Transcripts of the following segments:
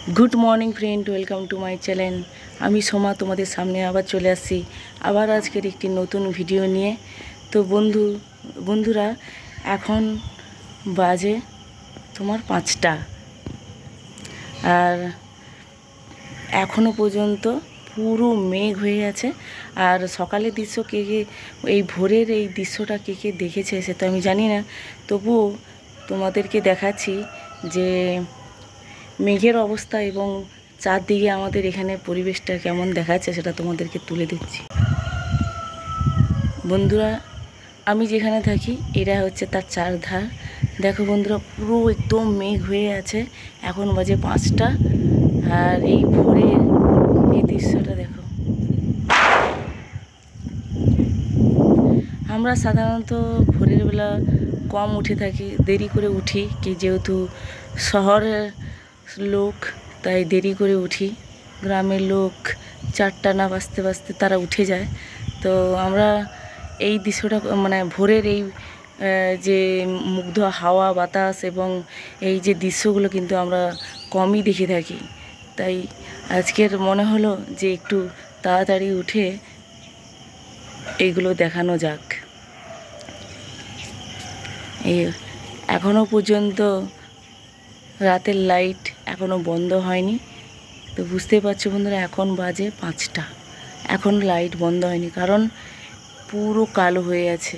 Good morning friend, welcome to my channel. আমি সোমা তোমাদের সামনে আবার চলে আসছি আবার আজকের একটি নতুন ভিডিও নিয়ে। তো বন্ধুরা এখন বাজে তোমার 5টা, আর এখনও পর্যন্ত পুরো মেঘ হয়ে আছে। আর সকালের দৃশ্য কে কে এই ভোরের এই দৃশ্যটা কে কে দেখেছে সে তো আমি জানি না, তবুও তোমাদেরকে দেখাচ্ছি যে মেঘের অবস্থা এবং চারদিকে আমাদের এখানে পরিবেশটা কেমন দেখাচ্ছে সেটা তোমাদেরকে তুলে দিচ্ছি। বন্ধুরা আমি যেখানে থাকি এটা হচ্ছে তার চারধার। দেখো বন্ধুরা পুরো একদম মেঘ হয়ে আছে, এখন বাজে 5টা, আর এই ভোরের এই দৃশ্যটা দেখো। আমরা সাধারণত ভোরের বেলা কম উঠে থাকি, দেরি করে উঠি, কি যেহেতু শহরের লোক তাই দেরি করে উঠি। গ্রামের লোক 4টা না বাজতে বাজতে তারা উঠে যায়। তো আমরা এই দৃশ্যটা মানে ভোরের এই যে মুগ্ধ হাওয়া বাতাস এবং এই যে দৃশ্যগুলো কিন্তু আমরা কমই দেখে থাকি। তাই আজকের মনে হলো যে একটু তাড়াতাড়ি উঠে এইগুলো দেখানো যাক। এই এখনও পর্যন্ত রাতের লাইট এখনও বন্ধ হয়নি। তো বুঝতে পারছো বন্ধুরা এখন বাজে 5টা, এখন লাইট বন্ধ হয়নি কারণ পুরো কালো হয়ে আছে।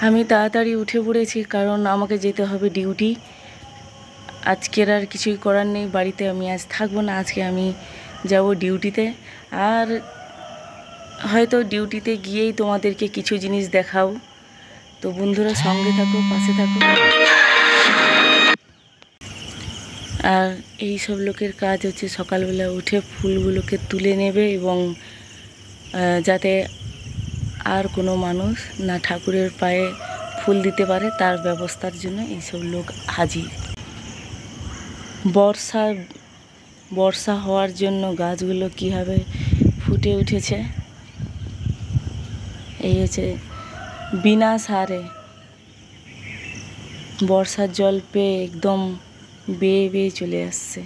আমি তাড়াতাড়ি উঠে পড়েছি কারণ আমাকে যেতে হবে ডিউটি। আজকের আর কিছুই করার নেই, বাড়িতে আমি আজ থাকবো না, আজকে আমি যাব ডিউটিতে। আর হয়তো ডিউটিতে গিয়েই তোমাদেরকে কিছু জিনিস দেখাও। তো বন্ধুরা সঙ্গে থাকো, পাশে থাকো। আর এই সব লোকের কাজ হচ্ছে সকালবেলা উঠে ফুলগুলোকে তুলে নেবে এবং যাতে আর কোনো মানুষ না ঠাকুরের পায়ে ফুল দিতে পারে তার ব্যবস্থার জন্য এইসব লোক হাজির। বর্ষা হওয়ার জন্য গাছগুলো কীভাবে ফুটে উঠেছে, এই হচ্ছে বিনা সারে বর্ষার জল পেয়ে একদম বেয়ে বেয়ে চলে আসছে।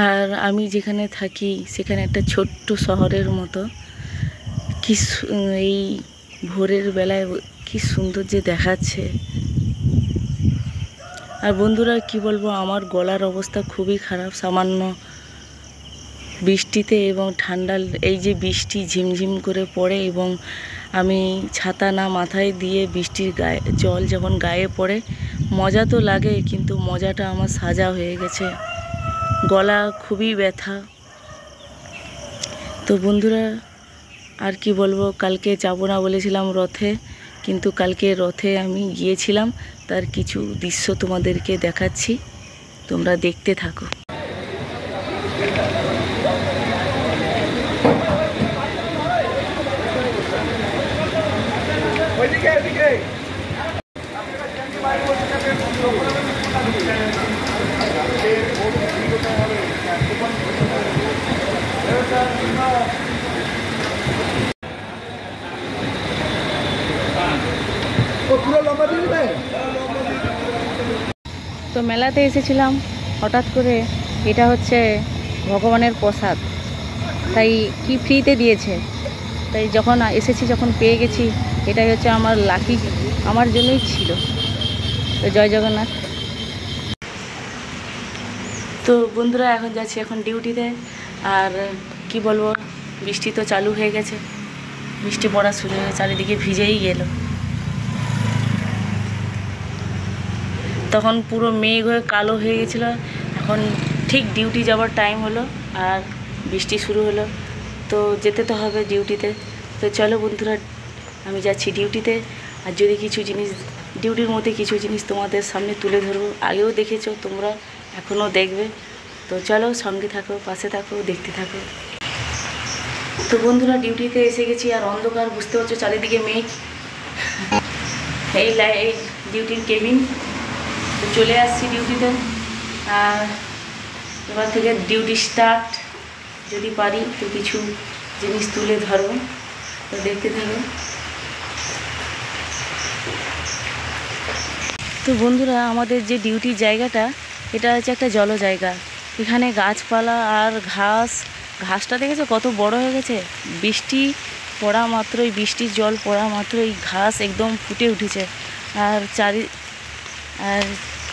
আর আমি যেখানে থাকি সেখানে একটা ছোট্ট শহরের মতো, কি এই ভোরের বেলায় কি সুন্দর যে দেখাচ্ছে। আর বন্ধুরা কি বলবো, আমার গলার অবস্থা খুবই খারাপ সামান্য বৃষ্টিতে এবং ঠান্ডা। এই যে বৃষ্টি ঝিমঝিম করে পড়ে এবং আমি ছাতা না মাথায় দিয়ে বৃষ্টির গায়ে জল যখন গায়ে পড়ে মজা তো লাগে, কিন্তু মজাটা আমার সাজা হয়ে গেছে, গলা খুবই ব্যথা। তো বন্ধুরা আর কি বলবো, কালকে যাব না বলেছিলাম রথে, কিন্তু কালকে রথে আমি গিয়েছিলাম, তার কিছু দৃশ্য তোমাদেরকে দেখাচ্ছি, তোমরা দেখতে থাকো। তো মেলাতে এসেছিলাম হঠাৎ করে, এটা হচ্ছে ভগবানের প্রসাদ, তাই কি ফ্রিতে দিয়েছে, তাই যখন এসেছি যখন পেয়ে গেছি, এটাই হচ্ছে আমার লাকি, আমার জন্যই ছিল। তো জয় জগন্নাথ। তো বন্ধুরা এখন যাচ্ছি এখন ডিউটিতে। আর কি বলবো, বৃষ্টি তো চালু হয়ে গেছে, বৃষ্টি পড়া শুরু হয়ে চারিদিকে ভিজেই গেল। তখন পুরো মেঘ হয়ে কালো হয়ে গেছিলো, এখন ঠিক ডিউটি যাওয়ার টাইম হলো আর বৃষ্টি শুরু হলো। তো যেতে তো হবে ডিউটিতে। তো চলো বন্ধুরা আমি যাচ্ছি ডিউটিতে। আর যদি কিছু জিনিস ডিউটির মধ্যে কিছু জিনিস তোমাদের সামনে তুলে ধরবো, আগেও দেখেছো তোমরা, এখনও দেখবে। তো চলো সঙ্গে থাকো, পাশে থাকো, দেখতে থাকো। তো বন্ধুরা ডিউটিতে এসে গেছি, আর অন্ধকার বুঝতে পারছো, চারিদিকে মেঘ। এই ডিউটির কেবিন, তো চলে আসছি ডিউটিতে। আর এবার থেকে ডিউটি স্টার্ট। যদি পারি তো কিছু জিনিস তুলে ধরো, তো দেখতে থাকো। তো বন্ধুরা, আমাদের যে ডিউটির জায়গাটা এটা হচ্ছে একটা জল জায়গা। এখানে গাছপালা আর ঘাসটা দেখেছো কত বড় হয়ে গেছে। বৃষ্টি পড়া মাত্রই, বৃষ্টির জল পড়া মাত্রই ঘাস একদম ফুটে উঠেছে। আর আর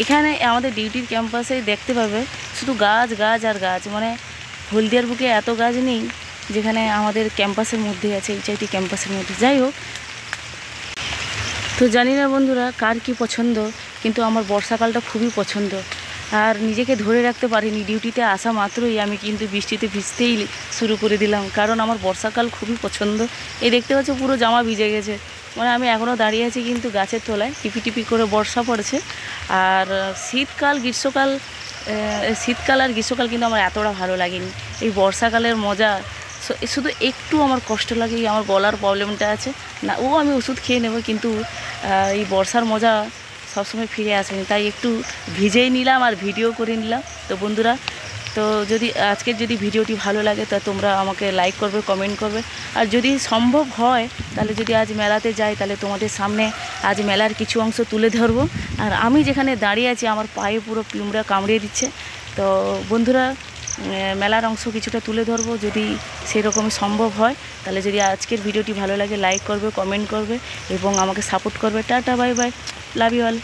এখানে আমাদের ডিউটির ক্যাম্পাসে দেখতে পাবে শুধু গাছ গাছ আর গাছ, মানে হলদিয়ার বুকে এত গাছ নেই যেখানে আমাদের ক্যাম্পাসের মধ্যে আছে, এইচআইটি ক্যাম্পাসের মধ্যে। যাই হোক, তো জানি না বন্ধুরা কার কি পছন্দ, কিন্তু আমার বর্ষাকালটা খুবই পছন্দ। আর নিজেকে ধরে রাখতে পারিনি, ডিউটিতে আসা মাত্রই আমি কিন্তু বৃষ্টিতে ভিজতেই শুরু করে দিলাম, কারণ আমার বর্ষাকাল খুবই পছন্দ। এই দেখতে পাচ্ছ পুরো জামা ভিজে গেছে, মানে আমি এখনও দাঁড়িয়ে আছি কিন্তু গাছের তলায়, টিপি টিপি করে বর্ষা পড়েছে। আর শীতকাল আর গ্রীষ্মকাল কিন্তু আমার এতটা ভালো লাগেনি। এই বর্ষাকালের মজা শুধু একটু আমার কষ্ট লাগে, আমার গলার প্রবলেমটা আছে না, আমি ওষুধ খেয়ে নেব, কিন্তু এই বর্ষার মজা সবসময় ফিরে আসেনি, তাই একটু ভিজেই নিলাম আর ভিডিও করে নিলাম। তো বন্ধুরা, তো যদি আজকের যদি ভিডিওটি ভালো লাগে তা তোমরা আমাকে লাইক করবে, কমেন্ট করবে। আর যদি সম্ভব হয় তাহলে যদি আজ মেলাতে যাই তাহলে তোমাদের সামনে আজ মেলার কিছু অংশ তুলে ধরবো। আর আমি যেখানে দাঁড়িয়ে আছি আমার পায়ে পুরো পিঁমড়া কামড়িয়ে দিচ্ছে। তো বন্ধুরা, মেলার অংশ কিছুটা তুলে ধরবো যদি সেরকমই সম্ভব হয়। তাহলে যদি আজকের ভিডিওটি ভালো লাগে লাইক করবে, কমেন্ট করবে এবং আমাকে সাপোর্ট করবে। Tata, bye bye, love you all.